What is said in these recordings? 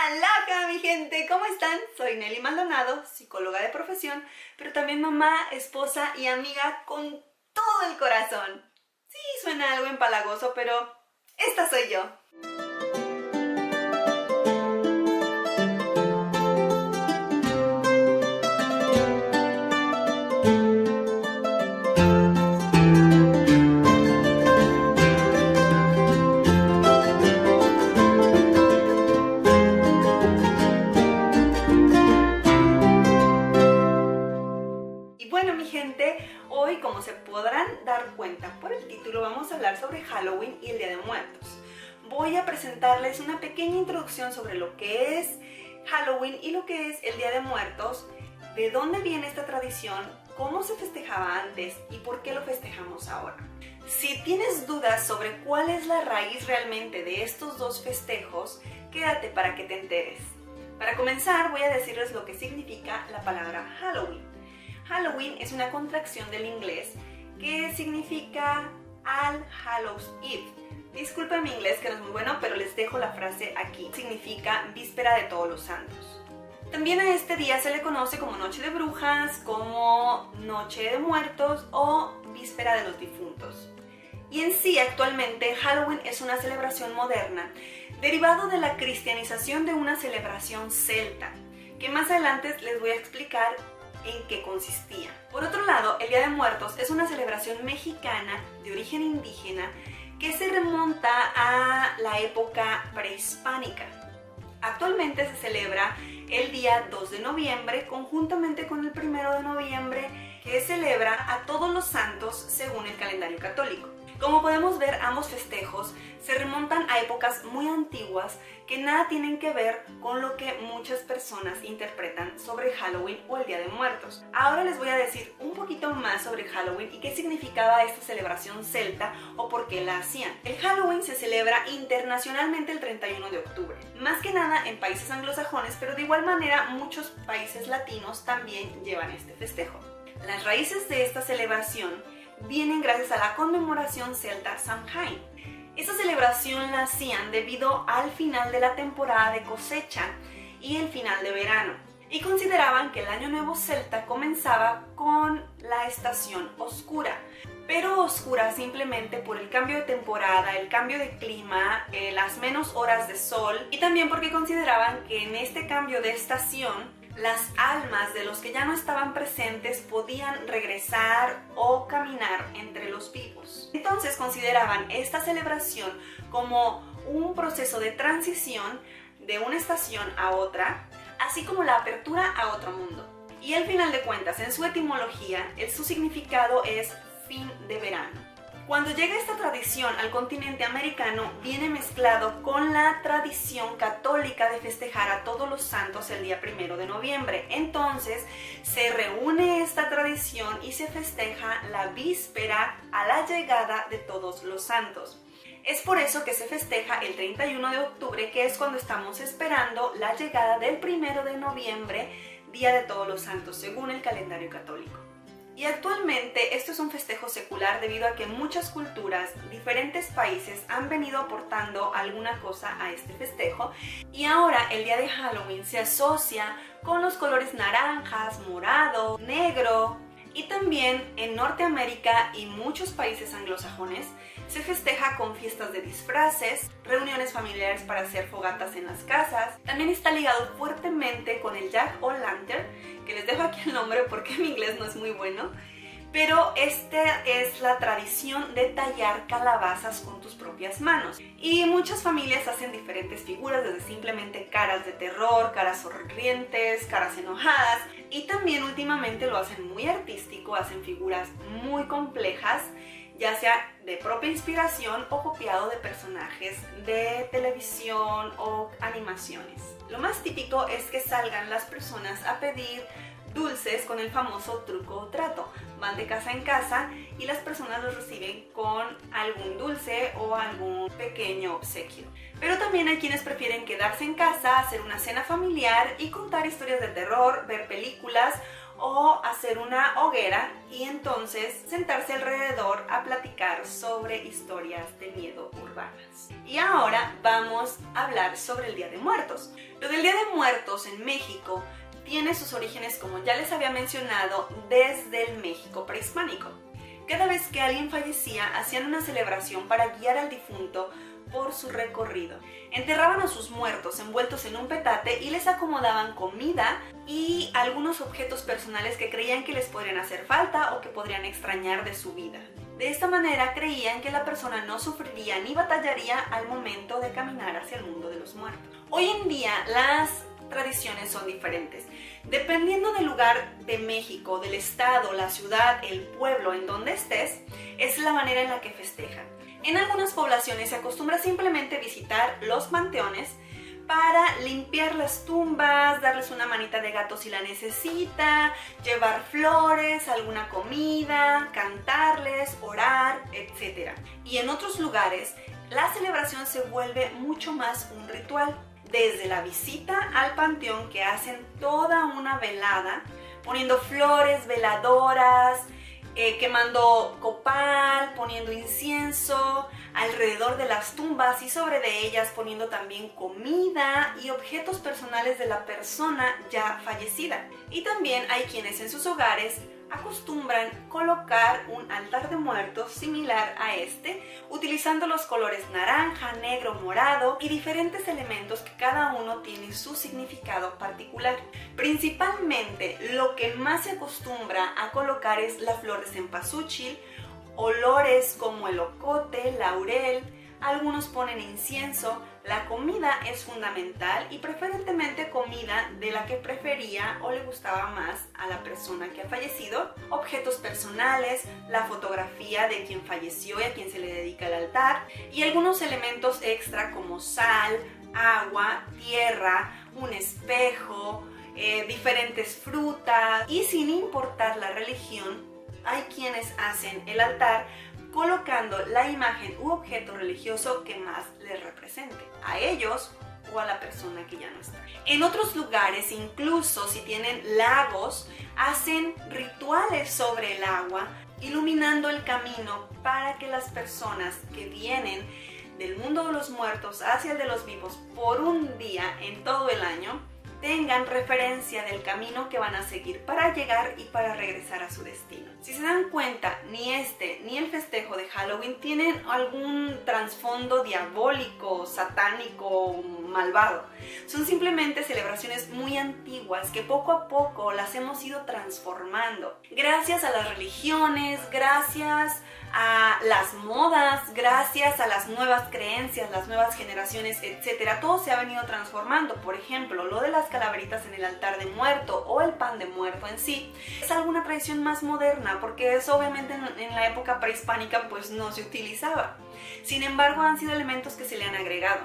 Aloha mi gente, ¿cómo están? Soy Nelly Maldonado, psicóloga de profesión, pero también mamá, esposa y amiga con todo el corazón. Sí, suena algo empalagoso, pero esta soy yo. Bueno mi gente, hoy como se podrán dar cuenta por el título vamos a hablar sobre Halloween y el Día de Muertos. Voy a presentarles una pequeña introducción sobre lo que es Halloween y lo que es el Día de Muertos, de dónde viene esta tradición, cómo se festejaba antes y por qué lo festejamos ahora. Si tienes dudas sobre cuál es la raíz realmente de estos dos festejos, quédate para que te enteres. Para comenzar voy a decirles lo que significa la palabra Halloween. Halloween es una contracción del inglés que significa All Hallows Eve. Disculpen mi inglés que no es muy bueno, pero les dejo la frase aquí. Significa víspera de todos los santos. También a este día se le conoce como Noche de Brujas, como Noche de Muertos o Víspera de los Difuntos. Y en sí, actualmente, Halloween es una celebración moderna, derivado de la cristianización de una celebración celta, que más adelante les voy a explicar en qué consistía. Por otro lado, el Día de Muertos es una celebración mexicana de origen indígena que se remonta a la época prehispánica. Actualmente se celebra el día 2 de noviembre conjuntamente con el 1 de noviembre, que celebra a todos los santos según el calendario católico. Como podemos ver, ambos festejos se remontan a épocas muy antiguas que nada tienen que ver con lo que muchas personas interpretan sobre Halloween o el Día de Muertos. Ahora les voy a decir un poquito más sobre Halloween y qué significaba esta celebración celta o por qué la hacían. El Halloween se celebra internacionalmente el 31 de octubre, más que nada en países anglosajones, pero de igual manera muchos países latinos también llevan este festejo. Las raíces de esta celebración vienen gracias a la conmemoración celta Samhain. Esta celebración la hacían debido al final de la temporada de cosecha y el final de verano, y consideraban que el año nuevo celta comenzaba con la estación oscura, pero oscura simplemente por el cambio de temporada, el cambio de clima, las menos horas de sol, y también porque consideraban que en este cambio de estación las almas de los que ya no estaban presentes podían regresar o caminar entre los vivos. Entonces consideraban esta celebración como un proceso de transición de una estación a otra, así como la apertura a otro mundo. Y al final de cuentas, en su etimología, su significado es fin de verano. Cuando llega esta tradición al continente americano, viene mezclado con la tradición católica de festejar a todos los santos el día 1 de noviembre. Entonces, se reúne esta tradición y se festeja la víspera a la llegada de todos los santos. Es por eso que se festeja el 31 de octubre, que es cuando estamos esperando la llegada del 1 de noviembre, Día de Todos los Santos, según el calendario católico. Y actualmente esto es un festejo secular debido a que muchas culturas, diferentes países han venido aportando alguna cosa a este festejo, y ahora el día de Halloween se asocia con los colores naranjas, morado, negro, y también en Norteamérica y muchos países anglosajones se festeja con fiestas de disfraces, reuniones familiares para hacer fogatas en las casas. También está ligado fuertemente con el Jack-o'-lantern, que les dejo aquí el nombre porque mi inglés no es muy bueno, pero esta es la tradición de tallar calabazas con tus propias manos. Y muchas familias hacen diferentes figuras, desde simplemente caras de terror, caras sonrientes, caras enojadas, y también últimamente lo hacen muy artístico, hacen figuras muy complejas, ya sea de propia inspiración o copiado de personajes de televisión o animaciones. Lo más típico es que salgan las personas a pedir dulces con el famoso truco o trato. Van de casa en casa y las personas los reciben con algún dulce o algún pequeño obsequio. Pero también hay quienes prefieren quedarse en casa, hacer una cena familiar y contar historias de terror, ver películas o hacer una hoguera y entonces sentarse alrededor a platicar sobre historias de miedo urbanas. Y ahora vamos a hablar sobre el Día de Muertos. Lo del Día de Muertos en México tiene sus orígenes, como ya les había mencionado, desde el México prehispánico. Cada vez que alguien fallecía, hacían una celebración para guiar al difunto por su recorrido. Enterraban a sus muertos envueltos en un petate y les acomodaban comida y algunos objetos personales que creían que les podrían hacer falta o que podrían extrañar de su vida. De esta manera creían que la persona no sufriría ni batallaría al momento de caminar hacia el mundo de los muertos. Hoy en día las tradiciones son diferentes. Dependiendo del lugar de México, del estado, la ciudad, el pueblo en donde estés, es la manera en la que festejan. En algunas poblaciones se acostumbra simplemente visitar los panteones para limpiar las tumbas, darles una manita de gato si la necesita, llevar flores, alguna comida, cantarles, orar, etc. Y en otros lugares, la celebración se vuelve mucho más un ritual. Desde la visita al panteón, que hacen toda una velada, poniendo flores, veladoras, quemando copal, poniendo incienso alrededor de las tumbas y sobre de ellas poniendo también comida y objetos personales de la persona ya fallecida. Y también hay quienes en sus hogares acostumbran colocar un altar de muertos similar a este, utilizando los colores naranja, negro, morado y diferentes elementos que cada uno tiene su significado particular. Principalmente lo que más se acostumbra a colocar es la flor de cempasúchil, olores como el ocote, laurel, algunos ponen incienso. La comida es fundamental y preferentemente comida de la que prefería o le gustaba más a la persona que ha fallecido, objetos personales, la fotografía de quien falleció y a quien se le dedica el altar y algunos elementos extra como sal, agua, tierra, un espejo, diferentes frutas y sin importar la religión, hay quienes hacen el altar colocando la imagen u objeto religioso que más les represente, a ellos o a la persona que ya no está. En otros lugares, incluso si tienen lagos, hacen rituales sobre el agua, iluminando el camino para que las personas que vienen del mundo de los muertos hacia el de los vivos por un día en todo el año, tengan referencia del camino que van a seguir para llegar y para regresar a su destino. Si se dan cuenta, ni este ni el festejo de Halloween tienen algún trasfondo diabólico, satánico, malvado. Son simplemente celebraciones muy antiguas que poco a poco las hemos ido transformando. Gracias a las religiones, gracias a las modas, gracias a las nuevas creencias, las nuevas generaciones, etc. Todo se ha venido transformando. Por ejemplo, lo de las calaveritas en el altar de muerto o el pan de muerto en sí es alguna tradición más moderna, porque eso obviamente en la época prehispánica pues no se utilizaba. Sin embargo, han sido elementos que se le han agregado.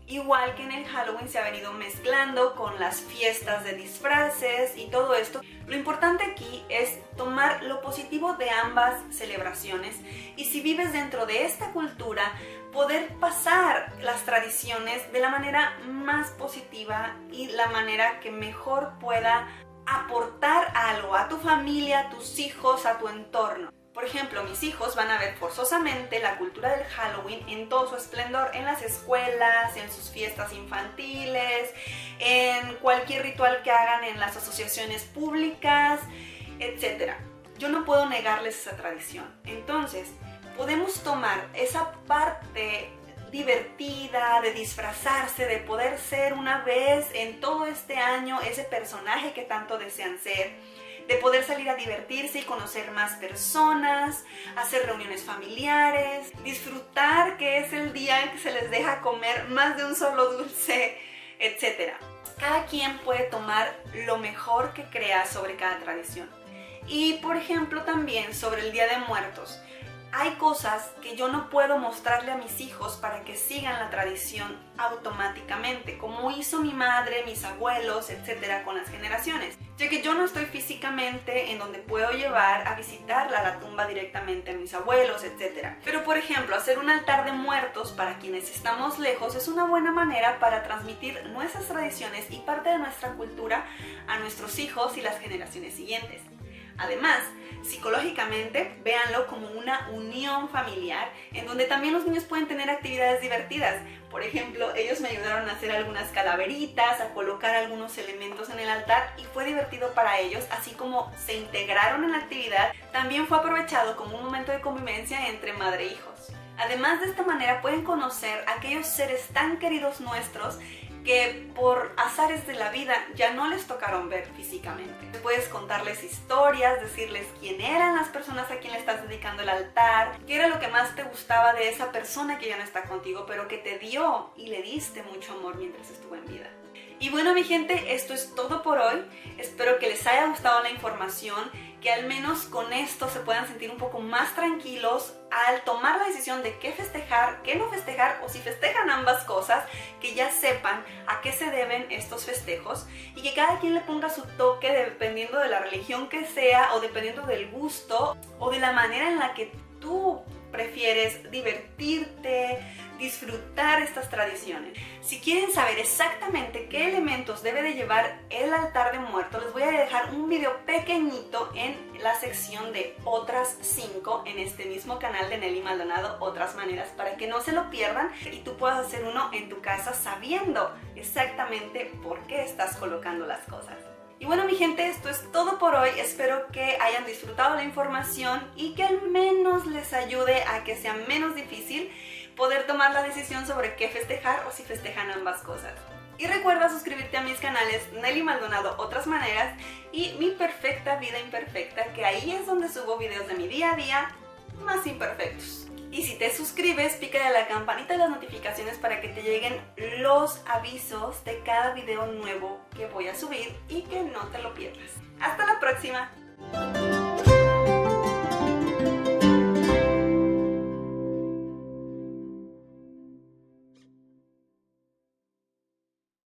Igual que en el Halloween se ha venido mezclando con las fiestas de disfraces y todo esto. Lo importante aquí es tomar lo positivo de ambas celebraciones y si vives dentro de esta cultura, poder pasar las tradiciones de la manera más positiva y la manera que mejor pueda aportar algo a tu familia, a tus hijos, a tu entorno. Por ejemplo, mis hijos van a ver forzosamente la cultura del Halloween en todo su esplendor, en las escuelas, en sus fiestas infantiles, en cualquier ritual que hagan en las asociaciones públicas, etc. Yo no puedo negarles esa tradición. Entonces, podemos tomar esa parte divertida, de disfrazarse, de poder ser una vez en todo este año ese personaje que tanto desean ser, de poder salir a divertirse y conocer más personas, hacer reuniones familiares, disfrutar que es el día que se les deja comer más de un solo dulce, etc. Cada quien puede tomar lo mejor que crea sobre cada tradición. Y por ejemplo también sobre el Día de Muertos. hay cosas que yo no puedo mostrarle a mis hijos para que sigan la tradición automáticamente, como hizo mi madre, mis abuelos, etcétera, con las generaciones, ya que yo no estoy físicamente en donde puedo llevar a visitar la tumba directamente a mis abuelos, etcétera. Pero por ejemplo, hacer un altar de muertos para quienes estamos lejos es una buena manera para transmitir nuestras tradiciones y parte de nuestra cultura a nuestros hijos y las generaciones siguientes. Además, psicológicamente, véanlo como una unión familiar en donde también los niños pueden tener actividades divertidas. Por ejemplo, ellos me ayudaron a hacer algunas calaveritas, a colocar algunos elementos en el altar y fue divertido para ellos, así como se integraron en la actividad, también fue aprovechado como un momento de convivencia entre madre e hijos. Además, de esta manera pueden conocer a aquellos seres tan queridos nuestros que por azares de la vida ya no les tocaron ver físicamente. Puedes contarles historias, decirles quién eran las personas a quien le estás dedicando el altar, qué era lo que más te gustaba de esa persona que ya no está contigo, pero que te dio y le diste mucho amor mientras estuvo en vida. Y bueno, mi gente, esto es todo por hoy. Espero que les haya gustado la información, que al menos con esto se puedan sentir un poco más tranquilos al tomar la decisión de qué festejar, qué no festejar, o si festejan ambas cosas, que ya sepan a qué se deben estos festejos y que cada quien le ponga su toque dependiendo de la religión que sea o dependiendo del gusto o de la manera en la que tú prefieres divertirte, disfrutar estas tradiciones. Si quieren saber exactamente qué elementos debe de llevar el altar de muertos, les voy a dejar un video pequeñito en la sección de otras 5 en este mismo canal de Nelly Maldonado, Otras Maneras, para que no se lo pierdan y tú puedas hacer uno en tu casa sabiendo exactamente por qué estás colocando las cosas. Y bueno, mi gente, esto es todo por hoy. Espero que hayan disfrutado la información y que al menos les ayude a que sea menos difícil poder tomar la decisión sobre qué festejar o si festejan ambas cosas. Y recuerda suscribirte a mis canales Nelly Maldonado, Otras Maneras y Mi Perfecta Vida Imperfecta, que ahí es donde subo videos de mi día a día más imperfectos. Y si te suscribes, pícale a la campanita de las notificaciones para que te lleguen los avisos de cada video nuevo que voy a subir y que no te lo pierdas. ¡Hasta la próxima!